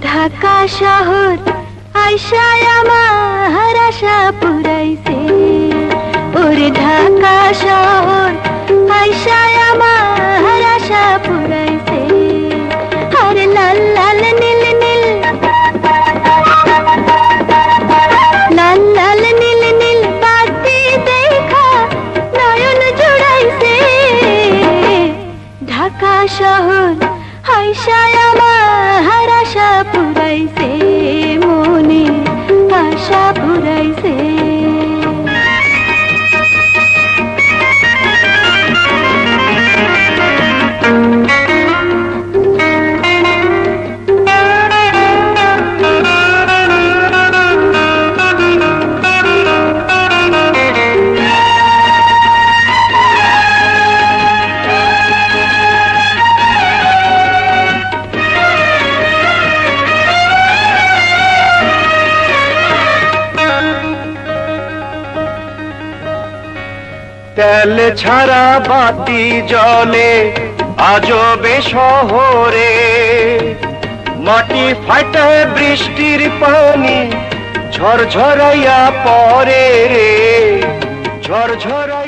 ঢাকা শহর আইসায় আমার আশা পুরাইছে, ওরে ঢাকা শহর আইসায় আমার আশা পুরাইছে। আরে লাল লাল নীল নীল, লাল লাল নীল নীল বাতি দেখা নয়ন জুড়াইছে। ঢাকা শহর আইসায় আমার আশা পুরাইছে, মনে আশা পুরাইছে। তেল ছাড়া বাতি জ্বলে আজবে শহরে, মাটি ফাটে বৃষ্টির পানি ঝরঝরাইয়া পরে রে, ঝরঝরাইয়া